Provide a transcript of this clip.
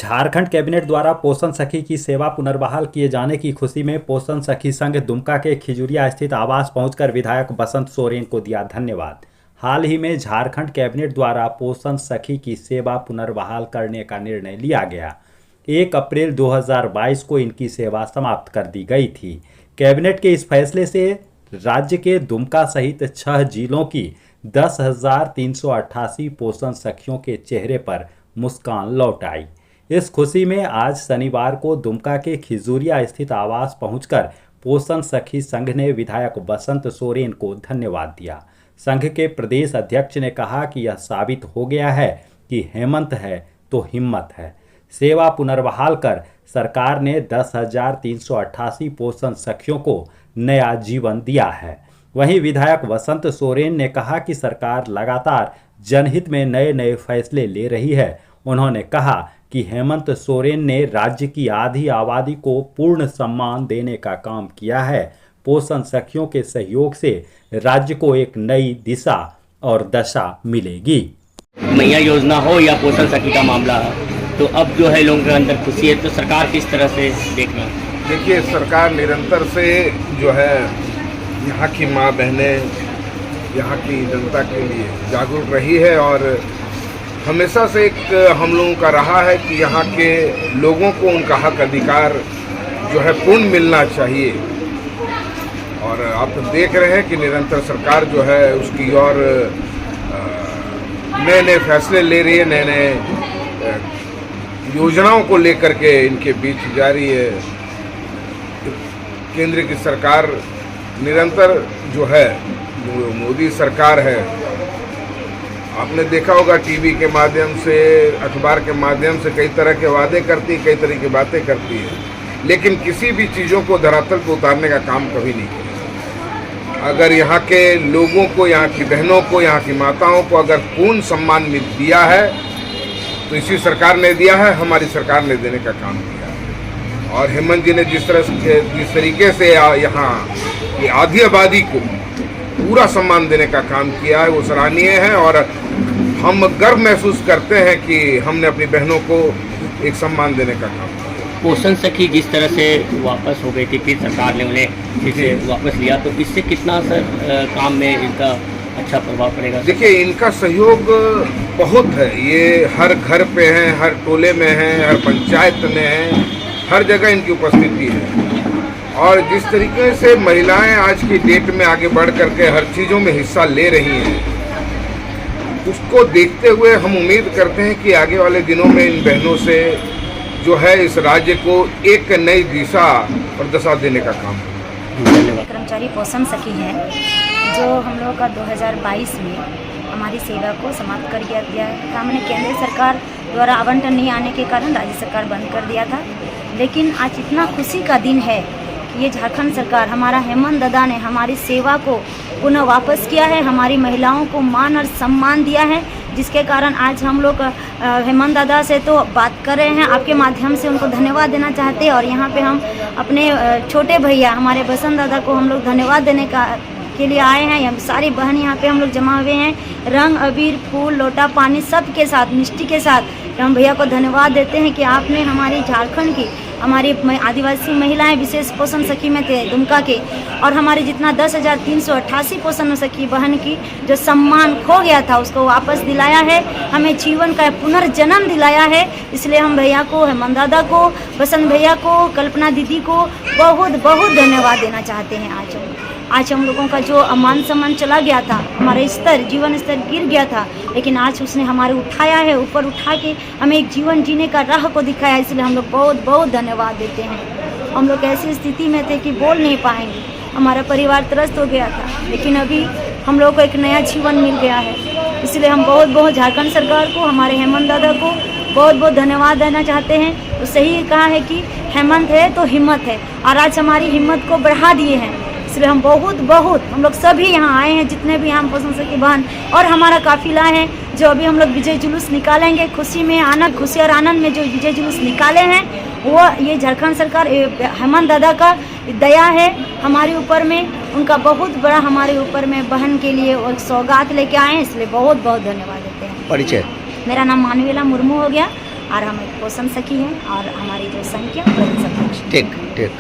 Jharkhand cabinet द्वारा पोषण सखी की सेवा पुनर्बहाल किए जाने की खुशी में पोषण सखी संघ दुमका के खिजुरिया स्थित आवास पहुंचकर विधायक बसंत सोरेन को दिया धन्यवाद। हाल ही में झारखंड कैबिनेट द्वारा पोषण सखी की सेवा पुनर्बहाल करने का निर्णय लिया गया। 1 अप्रैल 2022 को इनकी सेवा समाप्त कर दी गई थी। कैबिनेट के इस फैसले से राज्य के दुमका सहित 6 जिलों की 10,388 पोषण सखियों के चेहरे पर मुस्कान लौट आई। इस खुशी में आज शनिवार को दुमका के खिजुरिया स्थित आवास पहुंचकर पोषण सखी संघ ने विधायक बसंत सोरेन को धन्यवाद दिया। संघ के प्रदेश अध्यक्ष ने कहा कि यह साबित हो गया है कि हेमंत है तो हिम्मत है। सेवा पुनर्बहाल कर सरकार ने 10,388 पोषण सखियों को नया जीवन दिया है। वहीं विधायक बसंत सोरेन ने कहा कि सरकार लगातार जनहित में नए नए फैसले ले रही है। उन्होंने कहा कि हेमंत सोरेन ने राज्य की आधी आबादी को पूर्ण सम्मान देने का काम किया है। पोषण सखियों के सहयोग से राज्य को एक नई दिशा और दशा मिलेगी। मैया योजना हो या पोषण सखी का मामला हो, तो अब जो है लोगों के अंदर खुशी है, तो सरकार किस तरह से देख रही है? देखिए, सरकार निरंतर से जो है यहाँ की माँ बहनें, यहाँ की जनता के लिए जागरूक रही है और हमेशा से एक हम लोगों का रहा है कि यहाँ के लोगों को उनका हक अधिकार जो है पूर्ण मिलना चाहिए। और आप देख रहे हैं कि निरंतर सरकार जो है उसकी और नए नए फैसले ले रही है, नए नए योजनाओं को लेकर के इनके बीच जा रही है। केंद्र की सरकार निरंतर जो है, जो मोदी सरकार है, आपने देखा होगा टीवी के माध्यम से, अखबार के माध्यम से कई तरह के वादे करती है, कई तरह की बातें करती है, लेकिन किसी भी चीज़ों को धरातल पर उतारने का काम कभी नहीं किया। अगर यहाँ के लोगों को, यहाँ की बहनों को, यहाँ की माताओं को अगर पूर्ण सम्मान दिया है तो इसी सरकार ने दिया है, हमारी सरकार ने देने का काम किया है। और हेमंत जी ने जिस तरीके से यहाँ की आधी आबादी को पूरा सम्मान देने का काम किया है, वो सराहनीय है। और हम गर्व महसूस करते हैं कि हमने अपनी बहनों को एक सम्मान देने का काम किया। पोषण सखी जिस तरह से वापस हो गई थी, फिर सरकार ने उन्हें फिर से वापस लिया, तो इससे कितना सर काम में इनका अच्छा प्रभाव पड़ेगा? देखिए, इनका सहयोग बहुत है। ये हर घर पे हैं, हर टोले में हैं, हर पंचायत में हैं, हर जगह इनकी उपस्थिति है। और जिस तरीके से महिलाएं आज की डेट में आगे बढ़ करके हर चीज़ों में हिस्सा ले रही हैं, उसको देखते हुए हम उम्मीद करते हैं कि आगे वाले दिनों में इन बहनों से जो है इस राज्य को एक नई दिशा और दशा देने का काम है। कर्मचारी पोषण सखी है जो हम लोगों का 2022 में हमारी सेवा को समाप्त कर दिया था। हमने केंद्र सरकार द्वारा आवंटन नहीं आने के कारण राज्य सरकार बंद कर दिया था, लेकिन आज इतना खुशी का दिन है कि ये झारखंड सरकार, हमारा हेमंत दादा ने हमारी सेवा को पुनः वापस किया है, हमारी महिलाओं को मान और सम्मान दिया है, जिसके कारण आज हम लोग हेमंत दादा से तो बात कर रहे हैं, आपके माध्यम से उनको धन्यवाद देना चाहते हैं। और यहाँ पे हम अपने छोटे भैया हमारे बसंत दादा को हम लोग धन्यवाद देने के लिए आए हैं। हम सारी बहन यहाँ पे हम लोग जमा हुए हैं, रंग अबीर फूल लोटा पानी सब के साथ, मिष्टी के साथ हम भैया को धन्यवाद देते हैं कि आपने हमारी झारखंड की, हमारी आदिवासी महिलाएं विशेष पोषण सखी में थे दुमका के, और हमारे जितना 10,388 पोषण सखी बहन की जो सम्मान खो गया था उसको वापस दिलाया है, हमें जीवन का पुनर्जन्म दिलाया है। इसलिए हम भैया को, हेमंत दादा को, बसंत भैया को, कल्पना दीदी को बहुत बहुत धन्यवाद देना चाहते हैं। आज हम लोगों का जो मान सम्मान चला गया था, हमारा स्तर, जीवन स्तर गिर गया था, लेकिन आज उसने हमारे उठाया है, ऊपर उठा के हमें एक जीवन जीने का राह को दिखाया। इसलिए हम लोग बहुत बहुत धन्यवाद देते हैं। हम लोग ऐसी स्थिति में थे कि बोल नहीं पाएंगे, हमारा परिवार त्रस्त हो गया था, लेकिन अभी हम लोग को एक नया जीवन मिल गया है। इसलिए हम बहुत बहुत झारखंड सरकार को, हमारे हेमंत दादा को बहुत बहुत धन्यवाद देना चाहते हैं। तो सही कहा है कि हेमंत है तो हिम्मत है, और आज हमारी हिम्मत को बढ़ा दिए हैं। इसलिए हम बहुत हम लोग सभी यहाँ आए हैं, जितने भी हम पोषण सखी बहन और हमारा काफिला है, जो अभी हम लोग विजय जुलूस निकालेंगे। खुशी में आनंद, खुशी और आनंद में जो विजय जुलूस निकाले हैं, वो ये झारखंड सरकार, हेमंत दादा का दया है हमारे ऊपर में, उनका बहुत बड़ा हमारे ऊपर में बहन के लिए एक सौगात लेके आए हैं। इसलिए बहुत बहुत धन्यवाद देते हैं। परिचय? मेरा नाम मानवेला मुर्मू हो गया। और हम एक पोषण सखी हैं और हमारी जो संख्या प्रदेश अध्यक्ष हैं। ठीक ठीक।